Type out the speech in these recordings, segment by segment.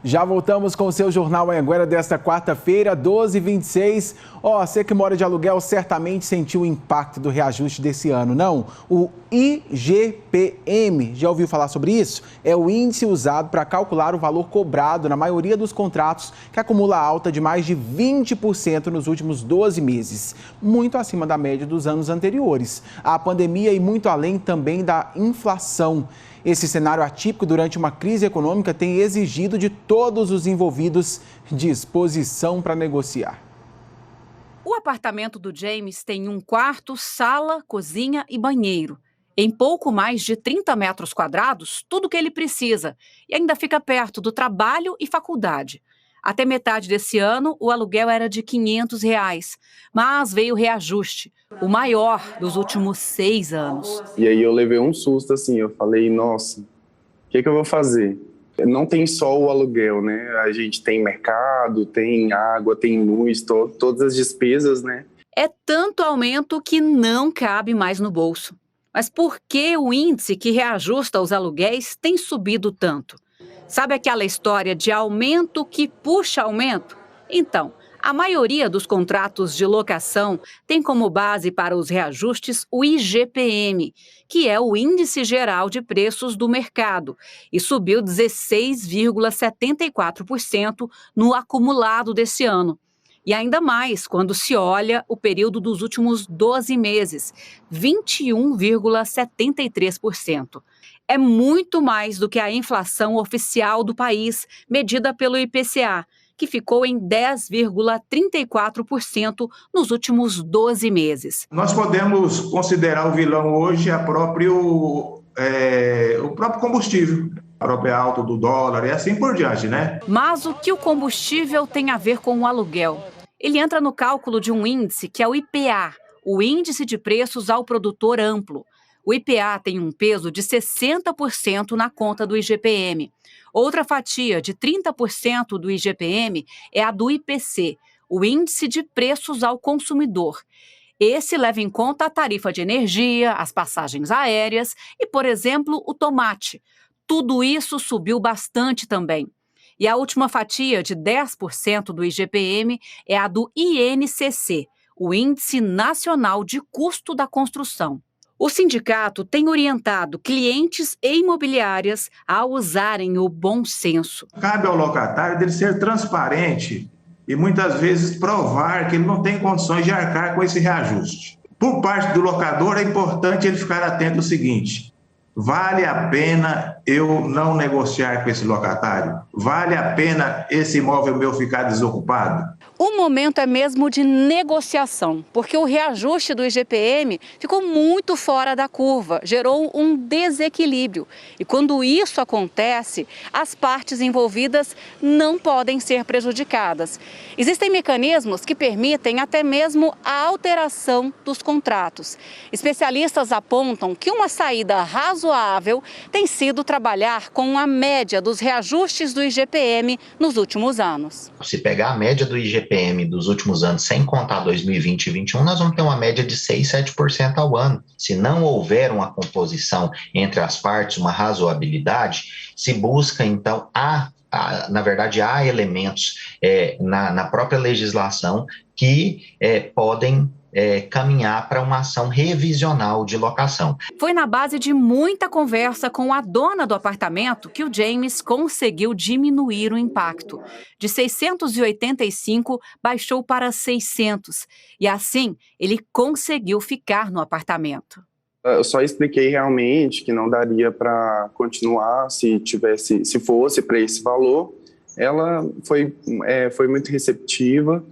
Já voltamos com o seu Jornal Anhanguera desta quarta-feira, 12h26. Você que mora de aluguel certamente sentiu o impacto do reajuste desse ano, não? O IGPM, já ouviu falar sobre isso? É o índice usado para calcular o valor cobrado na maioria dos contratos, que acumula alta de mais de 20% nos últimos 12 meses, muito acima da média dos anos anteriores. A pandemia e muito além também da inflação. Esse cenário atípico durante uma crise econômica tem exigido de todos os envolvidos disposição para negociar. O apartamento do James tem um quarto, sala, cozinha e banheiro. Em pouco mais de 30 metros quadrados, tudo o que ele precisa. E ainda fica perto do trabalho e faculdade. Até metade desse ano, o aluguel era de R$ 500, mas veio o reajuste, o maior dos últimos 6 anos. E aí eu levei um susto, assim, eu falei, nossa, o que eu vou fazer? Não tem só o aluguel, né? A gente tem mercado, tem água, tem luz, todas as despesas, né? É tanto aumento que não cabe mais no bolso. Mas por que o índice que reajusta os aluguéis tem subido tanto? Sabe aquela história de aumento que puxa aumento? Então, a maioria dos contratos de locação tem como base para os reajustes o IGPM, que é o Índice Geral de Preços do Mercado, e subiu 16,74% no acumulado desse ano. E ainda mais quando se olha o período dos últimos 12 meses, 21,73%. É muito mais do que a inflação oficial do país, medida pelo IPCA, que ficou em 10,34% nos últimos 12 meses. Nós podemos considerar o vilão hoje o próprio combustível, a própria alta do dólar e assim por diante, né? Mas o que o combustível tem a ver com o aluguel? Ele entra no cálculo de um índice que é o IPA, o Índice de Preços ao Produtor Amplo. O IPA tem um peso de 60% na conta do IGPM. Outra fatia de 30% do IGPM é a do IPC, o Índice de Preços ao Consumidor. Esse leva em conta a tarifa de energia, as passagens aéreas e, por exemplo, o tomate. Tudo isso subiu bastante também. E a última fatia de 10% do IGPM é a do INCC, o Índice Nacional de Custo da Construção. O sindicato tem orientado clientes e imobiliárias a usarem o bom senso. Cabe ao locatário dele ser transparente e muitas vezes provar que ele não tem condições de arcar com esse reajuste. Por parte do locador, é importante ele ficar atento ao seguinte: vale a pena eu não negociar com esse locatário? Vale a pena esse imóvel meu ficar desocupado? O momento é mesmo de negociação, porque o reajuste do IGPM ficou muito fora da curva, gerou um desequilíbrio. E quando isso acontece, as partes envolvidas não podem ser prejudicadas. Existem mecanismos que permitem até mesmo a alteração dos contratos. Especialistas apontam que uma saída razoável tem sido trabalhar com a média dos reajustes do IGPM nos últimos anos. Se pegar a média do IGPM dos últimos anos, sem contar 2020 e 2021, nós vamos ter uma média de 6, 7% ao ano. Se não houver uma composição entre as partes, uma razoabilidade, se busca, então, na verdade, há elementos na própria legislação que podem caminhar para uma ação revisional de locação. Foi na base de muita conversa com a dona do apartamento que o James conseguiu diminuir o impacto. De 685, baixou para 600. E assim, ele conseguiu ficar no apartamento. Eu só expliquei realmente que não daria para continuar se fosse para esse valor. Ela foi muito receptiva,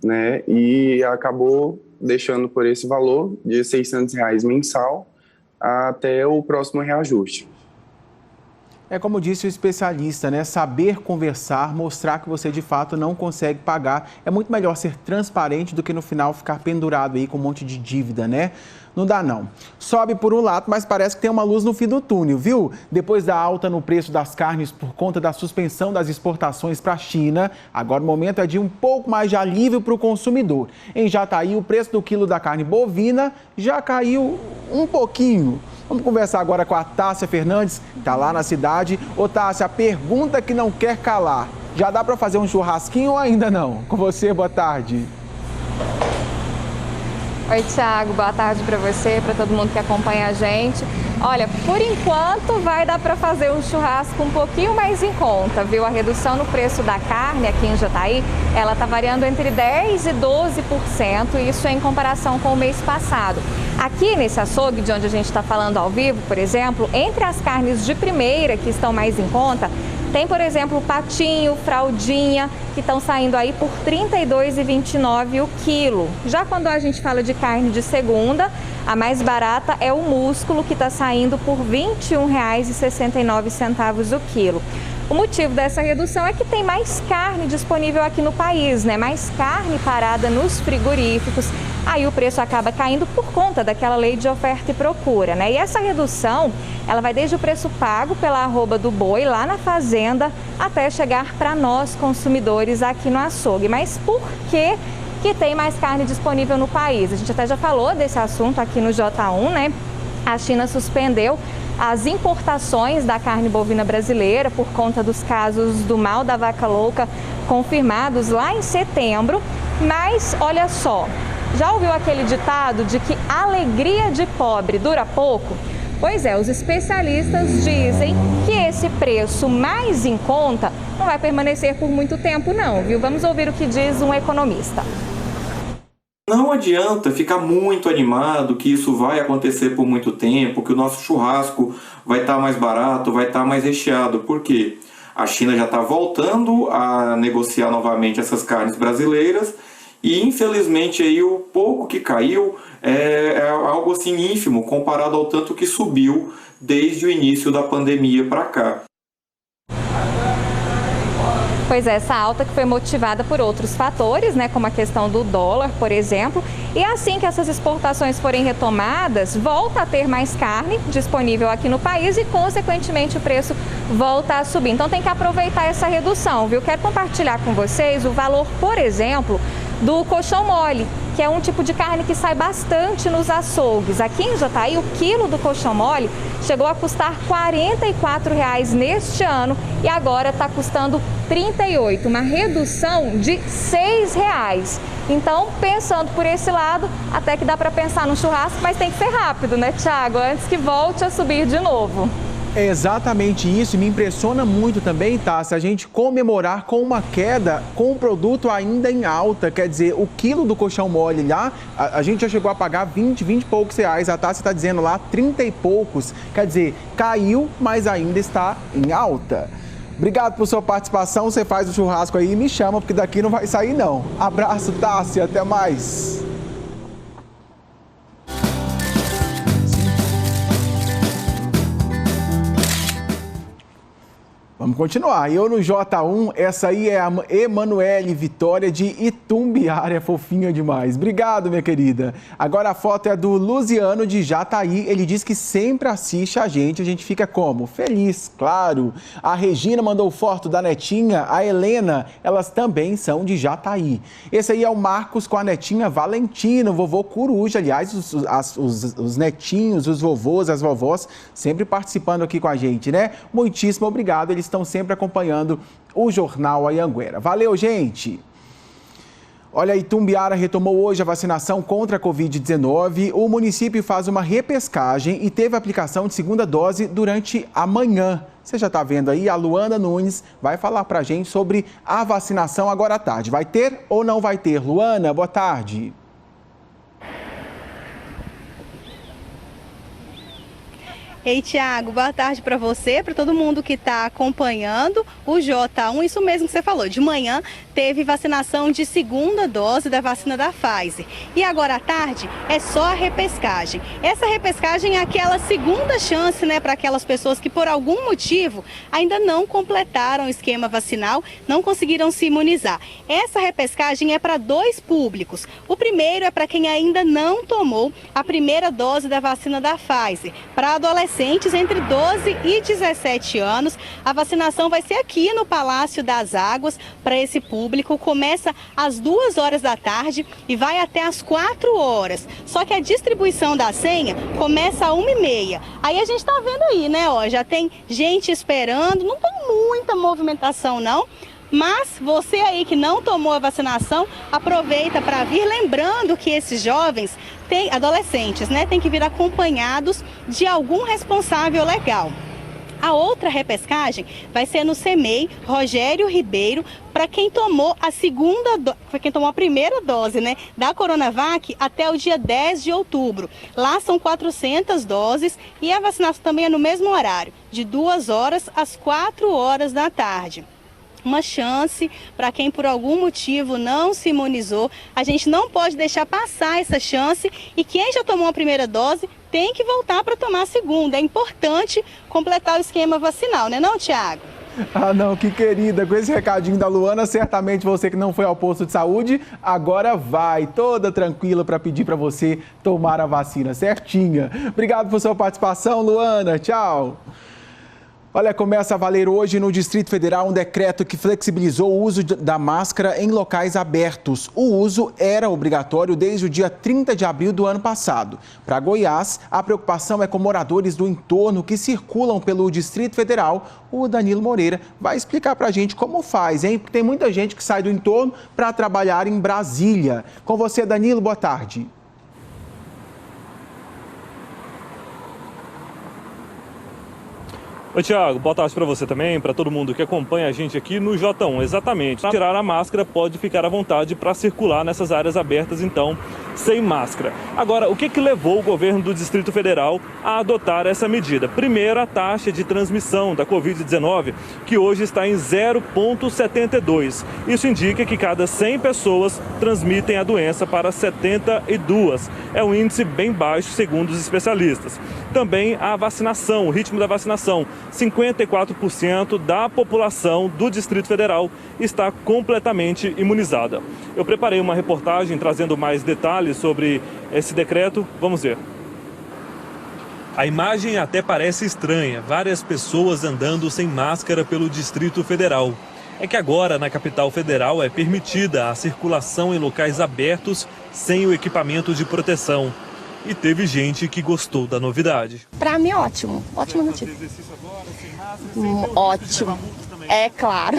né, e acabou deixando por esse valor de R$ 600 mensal até o próximo reajuste. É como disse o especialista, né? Saber conversar, mostrar que você de fato não consegue pagar. É muito melhor ser transparente do que no final ficar pendurado aí com um monte de dívida, né? Não dá não. Sobe por um lado, mas parece que tem uma luz no fim do túnel, viu? Depois da alta no preço das carnes por conta da suspensão das exportações para a China, agora o momento é de um pouco mais de alívio para o consumidor. Em Jataí, o preço do quilo da carne bovina já caiu um pouquinho. Vamos conversar agora com a Tássia Fernandes, que está lá na cidade. Ô Tássia, a pergunta que não quer calar: Já dá para fazer um churrasquinho ou ainda não? Com você, boa tarde. Oi, Thiago, boa tarde para você, para todo mundo que acompanha a gente. Olha, por enquanto vai dar para fazer um churrasco um pouquinho mais em conta, viu? A redução no preço da carne aqui em Jataí, ela está variando entre 10% e 12%, isso em comparação com o mês passado. Aqui nesse açougue, de onde a gente está falando ao vivo, por exemplo, entre as carnes de primeira que estão mais em conta, tem, por exemplo, o patinho, fraldinha, que estão saindo aí por R$ 32,29 o quilo. Já quando a gente fala de carne de segunda, a mais barata é o músculo, que está saindo por R$ 21,69 o quilo. O motivo dessa redução é que tem mais carne disponível aqui no país, né? Mais carne parada nos frigoríficos. Aí o preço acaba caindo por conta daquela lei de oferta e procura, né? E essa redução, ela vai desde o preço pago pela arroba do boi lá na fazenda até chegar para nós consumidores aqui no açougue. Mas por que tem mais carne disponível no país? A gente até já falou desse assunto aqui no J1, né? A China suspendeu as importações da carne bovina brasileira por conta dos casos do mal da vaca louca confirmados lá em setembro. Mas olha só, já ouviu aquele ditado de que alegria de pobre dura pouco? Pois é, os especialistas dizem que esse preço mais em conta não vai permanecer por muito tempo não, viu? Vamos ouvir o que diz um economista. Não adianta ficar muito animado que isso vai acontecer por muito tempo, que o nosso churrasco vai estar mais barato, vai estar mais recheado. Por quê? A China já está voltando a negociar novamente essas carnes brasileiras e, infelizmente, aí, o pouco que caiu é algo assim ínfimo comparado ao tanto que subiu desde o início da pandemia para cá. Pois é, essa alta que foi motivada por outros fatores, né, como a questão do dólar, por exemplo. E assim que essas exportações forem retomadas, volta a ter mais carne disponível aqui no país e, consequentemente, o preço volta a subir. Então tem que aproveitar essa redução, viu? Quero compartilhar com vocês o valor, por exemplo, do coxão mole, que é um tipo de carne que sai bastante nos açougues. Aqui em Jataí, o quilo do coxão mole chegou a custar R$ 44,00 neste ano e agora está custando R$ 38,00, uma redução de R$ 6,00. Então, pensando por esse lado, até que dá para pensar no churrasco, mas tem que ser rápido, né, Thiago? Antes que volte a subir de novo. É exatamente isso, e me impressiona muito também, tá? Se a gente comemorar com uma queda com o produto ainda em alta, quer dizer, o quilo do colchão mole lá, a gente já chegou a pagar 20 e poucos reais, a Tássia está dizendo lá 30 e poucos, quer dizer, caiu, mas ainda está em alta. Obrigado por sua participação, você faz o churrasco aí e me chama, porque daqui não vai sair não. Abraço, Tássia, até mais. Vamos continuar. Eu no J1, essa aí é a Emanuele Vitória de Itumbiara, é fofinha demais. Obrigado, minha querida. Agora a foto é do Luciano de Jataí. Ele diz que sempre assiste a gente fica como? Feliz, claro. A Regina mandou foto da netinha, a Helena, elas também são de Jataí. Esse aí é o Marcos com a netinha Valentina, o vovô Coruja. Aliás, os netinhos, os vovôs, as vovós, sempre participando aqui com a gente, né? Muitíssimo obrigado, eles estão sempre acompanhando o Jornal Anhanguera. Valeu, gente! Olha, Itumbiara retomou hoje a vacinação contra a Covid-19. O município faz uma repescagem e teve aplicação de segunda dose durante a manhã. Você já está vendo aí, a Luana Nunes vai falar para a gente sobre a vacinação agora à tarde. Vai ter ou não vai ter? Luana, boa tarde. Ei, Thiago, boa tarde para você, para todo mundo que está acompanhando o J1. Isso mesmo que você falou, de manhã teve vacinação de segunda dose da vacina da Pfizer. E agora à tarde é só a repescagem. Essa repescagem é aquela segunda chance, né, para aquelas pessoas que por algum motivo ainda não completaram o esquema vacinal, não conseguiram se imunizar. Essa repescagem é para dois públicos. O primeiro é para quem ainda não tomou a primeira dose da vacina da Pfizer. Para adolescentes entre 12 e 17 anos, a vacinação vai ser aqui no Palácio das Águas para esse público. Começa às 2 horas da tarde e vai até às 4 horas. Só que a distribuição da senha começa às 1h30. Aí a gente está vendo aí, né? Ó, já tem gente esperando, não tem muita movimentação não. Mas você aí que não tomou a vacinação, aproveita para vir, lembrando que esses jovens, adolescentes, né, tem que vir acompanhados de algum responsável legal. A outra repescagem vai ser no CEMEI Rogério Ribeiro, para quem tomou a primeira dose, né, da Coronavac até o dia 10 de outubro. Lá são 400 doses e a vacinação também é no mesmo horário, de 2 horas às 4 horas da tarde. Uma chance para quem por algum motivo não se imunizou. A gente não pode deixar passar essa chance e quem já tomou a primeira dose tem que voltar para tomar a segunda. É importante completar o esquema vacinal, né não, Tiago? Ah, não, que querida. Com esse recadinho da Luana, certamente você que não foi ao posto de saúde, agora vai, toda tranquila para pedir para você tomar a vacina certinha. Obrigado por sua participação, Luana. Tchau. Olha, começa a valer hoje no Distrito Federal um decreto que flexibilizou o uso da máscara em locais abertos. O uso era obrigatório desde o dia 30 de abril do ano passado. Para Goiás, a preocupação é com moradores do entorno que circulam pelo Distrito Federal. O Danilo Moreira vai explicar para a gente como faz, hein? Porque tem muita gente que sai do entorno para trabalhar em Brasília. Com você, Danilo, boa tarde. Oi, Tiago, boa tarde para você também, para todo mundo que acompanha a gente aqui no J1, exatamente. Tirar a máscara, pode ficar à vontade para circular nessas áreas abertas, então, sem máscara. Agora, o que levou o governo do Distrito Federal a adotar essa medida? Primeiro, a taxa de transmissão da Covid-19, que hoje está em 0,72. Isso indica que cada 100 pessoas transmitem a doença para 72. É um índice bem baixo, segundo os especialistas. Também a vacinação, o ritmo da vacinação. 54% da população do Distrito Federal está completamente imunizada. Eu preparei uma reportagem trazendo mais detalhes sobre esse decreto. Vamos ver. A imagem até parece estranha, várias pessoas andando sem máscara pelo Distrito Federal. É que agora, na capital federal, é permitida a circulação em locais abertos sem o equipamento de proteção. E teve gente que gostou da novidade. Para mim, ótimo. Ótima notícia. Ótimo. É claro.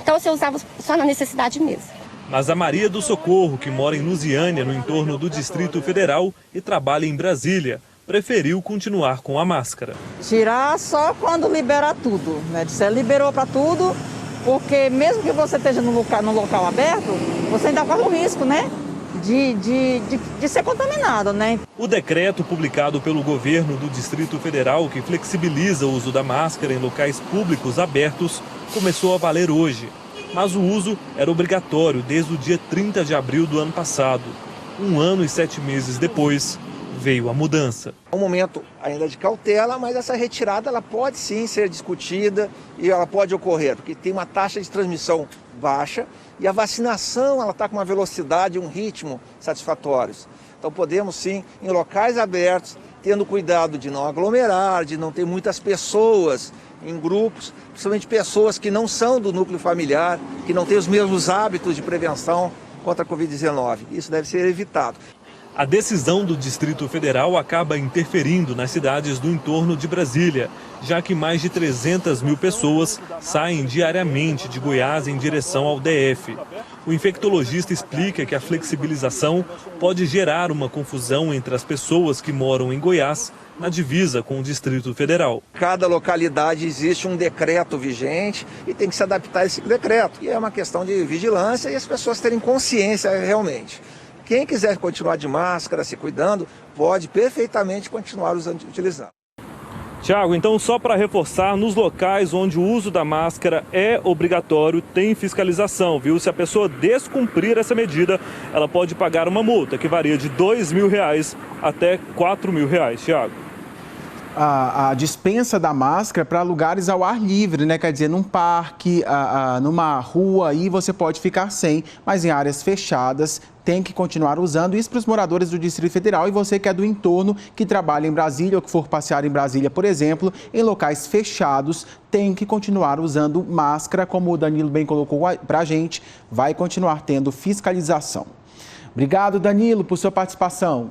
Então, você usava só na necessidade mesmo. Mas a Maria do Socorro, que mora em Lusiânia, no entorno do Distrito Federal, e trabalha em Brasília, preferiu continuar com a máscara. Tirar só quando libera tudo, né? Você liberou para tudo, porque mesmo que você esteja num local aberto, você ainda corre o risco, né? De ser contaminado, né? O decreto publicado pelo governo do Distrito Federal, que flexibiliza o uso da máscara em locais públicos abertos, começou a valer hoje. Mas o uso era obrigatório desde o dia 30 de abril do ano passado. 1 ano e 7 meses depois, veio a mudança. É um momento ainda de cautela, mas essa retirada ela pode sim ser discutida e ela pode ocorrer, porque tem uma taxa de transmissão baixa e a vacinação ela está com uma velocidade e um ritmo satisfatórios. Então podemos sim, em locais abertos, tendo cuidado de não aglomerar, de não ter muitas pessoas em grupos, principalmente pessoas que não são do núcleo familiar, que não têm os mesmos hábitos de prevenção contra a Covid-19. Isso deve ser evitado. A decisão do Distrito Federal acaba interferindo nas cidades do entorno de Brasília, já que mais de 300 mil pessoas saem diariamente de Goiás em direção ao DF. O infectologista explica que a flexibilização pode gerar uma confusão entre as pessoas que moram em Goiás, na divisa com o Distrito Federal. Cada localidade existe um decreto vigente e tem que se adaptar a esse decreto. E é uma questão de vigilância e as pessoas terem consciência realmente. Quem quiser continuar de máscara, se cuidando, pode perfeitamente continuar utilizando. Tiago, então só para reforçar, nos locais onde o uso da máscara é obrigatório, tem fiscalização, viu? Se a pessoa descumprir essa medida, ela pode pagar uma multa que varia de R$2.000 até R$4.000, Tiago. A dispensa da máscara para lugares ao ar livre, né? Quer dizer, num parque, numa rua, aí você pode ficar sem, mas em áreas fechadas tem que continuar usando. Isso para os moradores do Distrito Federal e você que é do entorno, que trabalha em Brasília ou que for passear em Brasília, por exemplo, em locais fechados, tem que continuar usando máscara, como o Danilo bem colocou para a gente, vai continuar tendo fiscalização. Obrigado, Danilo, por sua participação.